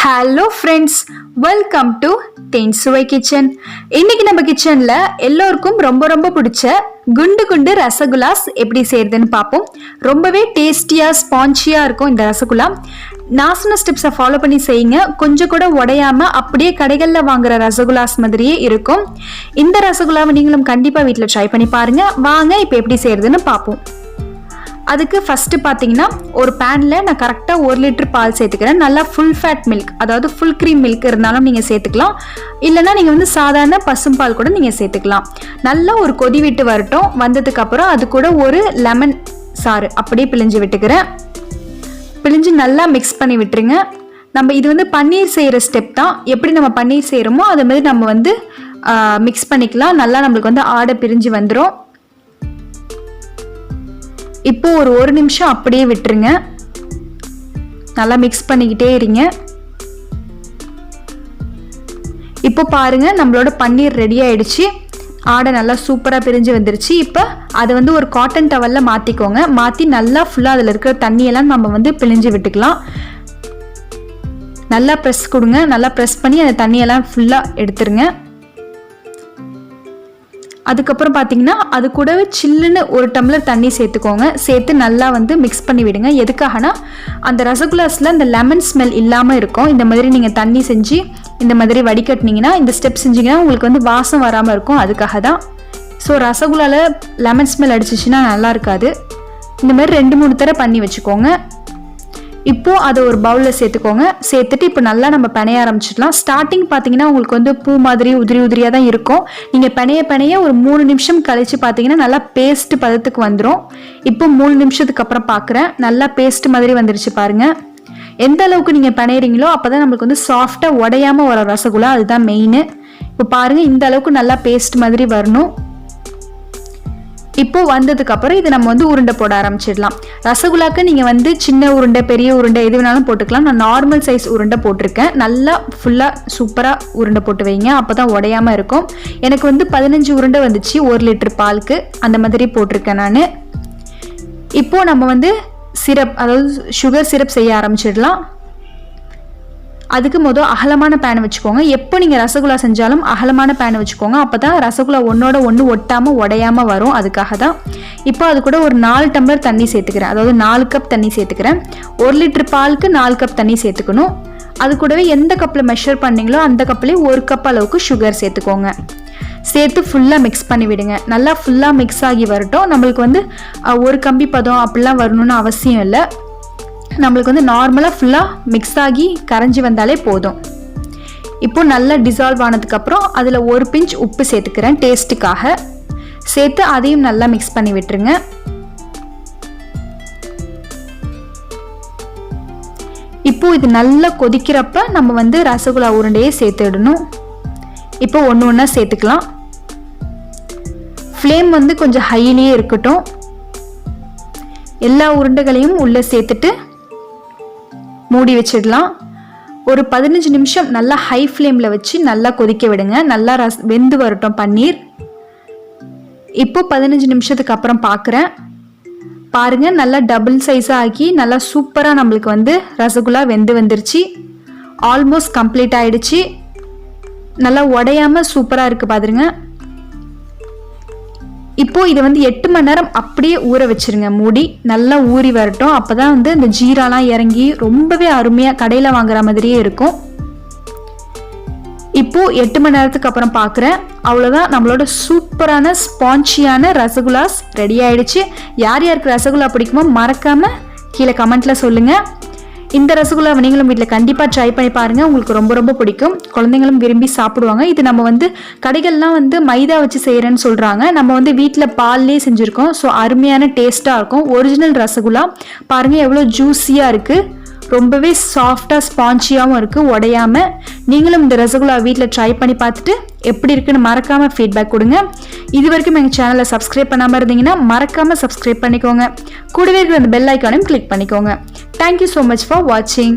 Hello friends, welcome to தேன் சுவை kitchen. இன்னைக்கு நம்ம கிச்சன்ல எல்லோருக்கும் ரொம்ப ரொம்ப பிடிச்ச குண்டு குண்டு ரசகுல்லாஸ் எப்படி செய்யறதுன்னு பார்ப்போம். ரொம்பவே டேஸ்டியா ஸ்பான்ச்சியா இருக்கும் இந்த ரசகுல்லா. நான் சொன்ன ஸ்டெப்ஸை ஃபாலோ பண்ணி செய்யுங்க. கொஞ்சம் கூட உடையாம அப்படியே கடைகளில் வாங்குற ரசகுல்லாஸ் மாதிரியே இருக்கும். இந்த ரசகுல்லாவை நீங்களும் கண்டிப்பாக வீட்டில் ட்ரை பண்ணி பாருங்க. வாங்க இப்போ எப்படி செய்யறதுன்னு பார்ப்போம். அதுக்கு ஃபஸ்ட்டு பார்த்தீங்கன்னா ஒரு பேனில் நான் கரெக்டாக 1 லிட்டர் பால் சேர்த்துக்கிறேன். நல்லா ஃபுல் ஃபேட் மில்க், அதாவது ஃபுல் க்ரீம் மில்க் இருந்தாலும் நீங்கள் சேர்த்துக்கலாம். இல்லைனா நீங்கள் வந்து சாதாரண பசும்பால் கூட நீங்கள் சேர்த்துக்கலாம். நல்லா ஒரு கொதி விட்டு வரட்டும். வந்ததுக்கப்புறம் அது கூட ஒரு லெமன் சாறு அப்படியே பிழிஞ்சு விட்டுக்கிறேன். பிழிஞ்சு நல்லா மிக்ஸ் பண்ணி விட்டுருங்க. நம்ம இது வந்து பன்னீர் செய்கிற ஸ்டெப் தான். எப்படி நம்ம பன்னீர் செய்கிறோமோ அது மாதிரி நம்ம வந்து மிக்ஸ் பண்ணிக்கலாம். நல்லா நம்மளுக்கு வந்து ஆடை பிரிஞ்சு வந்துடும். இப்போ ஒரு நிமிஷம் அப்படியே விட்டுருங்க. நல்லா மிக்ஸ் பண்ணிக்கிட்டே இருங்க. இப்போ பாருங்க, நம்மளோட பன்னீர் ரெடி ஆயிடுச்சு. ஆடை நல்லா சூப்பராக பிரிஞ்சு வந்துருச்சு. இப்போ அதை வந்து ஒரு காட்டன் டவலில் மாற்றிக்கோங்க. மாற்றி நல்லா ஃபுல்லாக அதில் இருக்கிற தண்ணியெல்லாம் நம்ம வந்து பிழிஞ்சு விட்டுக்கலாம். நல்லா ப்ரெஸ் கொடுங்க. நல்லா ப்ரெஸ் பண்ணி அந்த தண்ணியெல்லாம் ஃபுல்லாக எடுத்துருங்க. அதுக்கப்புறம் பார்த்தீங்கன்னா அது கூடவே சில்லுன்னு 1 டம்ளர் தண்ணி சேர்த்துக்கோங்க. சேர்த்து நல்லா வந்து மிக்ஸ் பண்ணி விடுங்க. எதுக்காகனா அந்த ரசகுல்லாஸில் அந்த லெமன் ஸ்மெல் இல்லாமல் இருக்கும். இந்த மாதிரி நீங்கள் தண்ணி செஞ்சு இந்த மாதிரி வடிகட்டினீங்கன்னா, இந்த ஸ்டெப் செஞ்சிங்கன்னா உங்களுக்கு வந்து வாசம் வராமல் இருக்கும். அதுக்காக தான். ஸோ ரசகுல்லாவில் லெமன் ஸ்மெல் அடிச்சிச்சின்னா நல்லா இருக்காது. இந்த மாதிரி 2-3 தடவை பண்ணி வச்சுக்கோங்க. இப்போது அதை ஒரு பவுலில் சேர்த்துக்கோங்க. சேர்த்துட்டு இப்போ நல்லா நம்ம பிணைய ஆரம்பிச்சிடலாம். ஸ்டார்டிங் பார்த்தீங்கன்னா உங்களுக்கு வந்து பூ மாதிரி உதிரியாக தான் இருக்கும். நீங்கள் பிணைய ஒரு 3 நிமிஷம் கழித்து பார்த்தீங்கன்னா நல்லா பேஸ்ட் பதத்துக்கு வந்துடும். இப்போ 3 நிமிஷத்துக்கு அப்புறம் பார்க்குறேன். நல்லா பேஸ்ட் மாதிரி வந்துருச்சு பாருங்கள். எந்த அளவுக்கு நீங்கள் பிணையிறீங்களோ அப்போ தான் நம்மளுக்கு வந்து சாஃப்டாக உடையாமல் வர ரசகுல்லா. அதுதான் மெயின். இப்போ பாருங்கள், இந்த அளவுக்கு நல்லா பேஸ்ட் மாதிரி வரணும். இப்போ வந்ததுக்கு அப்புறம் இதை நம்ம வந்து உருண்டை போட ஆரம்பிச்சிடலாம். ரசகுல்லாக்கு நீங்கள் வந்து சின்ன உருண்டை பெரிய உருண்டை எது வேணாலும் போட்டுக்கலாம். நான் நார்மல் சைஸ் உருண்டை போட்டிருக்கேன். நல்லா ஃபுல்லாக சூப்பராக உருண்டை போட்டு வைங்க. அப்போ தான் உடையாமல் இருக்கும். எனக்கு வந்து 15 உருண்டை வந்துச்சு 1 லிட்டர் பாலுக்கு. அந்த மாதிரி போட்டிருக்கேன் நான். இப்போது நம்ம வந்து சிரப், அதாவது சுகர் சிரப் செய்ய ஆரம்பிச்சிடலாம். அதுக்கு முதல் அகலமான பேனை வச்சுக்கோங்க. எப்போ நீங்கள் ரசகுல்லா செஞ்சாலும் அகலமான பேனை வச்சுக்கோங்க. அப்போ தான் ரசகுல்லா ஒன்றோட ஒன்று ஒட்டாமல் உடையாமல் வரும். அதுக்காக தான். இப்போ அது கூட ஒரு 4 டம்ளர் தண்ணி சேர்த்துக்கிறேன். அதாவது 4 கப் தண்ணி சேர்த்துக்கிறேன். 1 லிட்டர் பாலுக்கு 4 கப் தண்ணி சேர்த்துக்கணும். அது கூடவே எந்த கப்பில் மெஷர் பண்ணீங்களோ அந்த கப்லேயே 1 கப் அளவுக்கு சுகர் சேர்த்துக்கோங்க. சேர்த்து ஃபுல்லாக மிக்ஸ் பண்ணி விடுங்க. நல்லா ஃபுல்லாக மிக்ஸ் ஆகி வரட்டும். நம்மளுக்கு வந்து ஒரு கம்பி பதம் அப்படிலாம் வரணும்னு அவசியம் இல்லை. நம்மளுக்கு வந்து நார்மலாக ஃபுல்லாக மிக்ஸ் ஆகி கரைஞ்சி வந்தாலே போதும். இப்போது நல்லா டிசால்வ் ஆனதுக்கப்புறம் அதில் 1 பிஞ்ச் உப்பு சேர்த்துக்கிறேன் டேஸ்ட்டுக்காக. சேர்த்து அதையும் நல்லா மிக்ஸ் பண்ணி விட்டுருங்க. இப்போது இது நல்லா கொதிக்கிறப்ப நம்ம வந்து ரசகுல்லா உருண்டையே சேர்த்துடணும். இப்போ ஒன்று ஒன்றா சேர்த்துக்கலாம். ஃப்ளேம் வந்து கொஞ்சம் ஹையிலேயே இருக்கட்டும். எல்லா உருண்டைகளையும் உள்ளே சேர்த்துட்டு மூடி வச்சிடலாம். ஒரு 15 நிமிஷம் நல்லா ஹை ஃப்ளேமில் வச்சு நல்லா கொதிக்க விடுங்க. நல்லா வெந்து வரட்டும் பன்னீர். இப்போ 15 நிமிஷத்துக்கு அப்புறம் பார்க்குறேன். பாருங்கள், நல்லா டபுள் சைஸாக ஆகி நல்லா சூப்பராக நம்மளுக்கு வந்து ரசகுல்லா வெந்து வந்துருச்சு. ஆல்மோஸ்ட் கம்ப்ளீட் ஆகிடுச்சு. நல்லா உடையாமல் சூப்பராக இருக்குது பாருங்க. இப்போது இதை வந்து 8 மணி நேரம் அப்படியே ஊற வச்சுருங்க. மூடி நல்லா ஊறி வரட்டும். அப்போ தான் வந்து இந்த ஜீராலாம் இறங்கி ரொம்பவே அருமையாக கடையில் வாங்குற மாதிரியே இருக்கும். இப்போது 8 மணி நேரத்துக்கு அப்புறம் பார்க்குறேன். அவ்வளோதான், நம்மளோட சூப்பரான ஸ்பான்ச்சியான ரசகுல்லாஸ் ரெடி ஆகிடுச்சு. யார் யாருக்கு ரசகுல்லா பிடிக்குமோ மறக்காமல் கீழே கமெண்ட்டில் சொல்லுங்கள். இந்த ரசகுல்லாவை நீங்களும் வீட்டில் கண்டிப்பாக ட்ரை பண்ணி பாருங்கள். உங்களுக்கு ரொம்ப ரொம்ப பிடிக்கும். குழந்தைங்களும் விரும்பி சாப்பிடுவாங்க. இது நம்ம வந்து கடைகள்லாம் வந்து மைதா வச்சு செய்கிறேன்னு சொல்கிறாங்க. நம்ம வந்து வீட்டில் பால்லே செஞ்சுருக்கோம். ஸோ அருமையான டேஸ்ட்டாக இருக்கும். ஒரிஜினல் ரசகுல்லா பாருங்கள் எவ்வளோ ஜூஸியாக இருக்குது. ரொம்பவே சாஃப்டாக ஸ்பான்ச்சியாகவும் இருக்குது, உடையாமல். நீங்களும் இந்த ரசகுல்லா வீட்டில் ட்ரை பண்ணி பார்த்துட்டு எப்படி இருக்குன்னு மறக்காமல் ஃபீட்பேக் கொடுங்க. இது வரைக்கும் எங்கள் சேனலை சப்ஸ்கிரைப் பண்ணாமல் இருந்தீங்கன்னா மறக்காமல் சப்ஸ்கிரைப் பண்ணிக்கோங்க. கூடவே இருக்கிற அந்த பெல் ஐக்கானையும் கிளிக் பண்ணிக்கோங்க. Thank you so much for watching.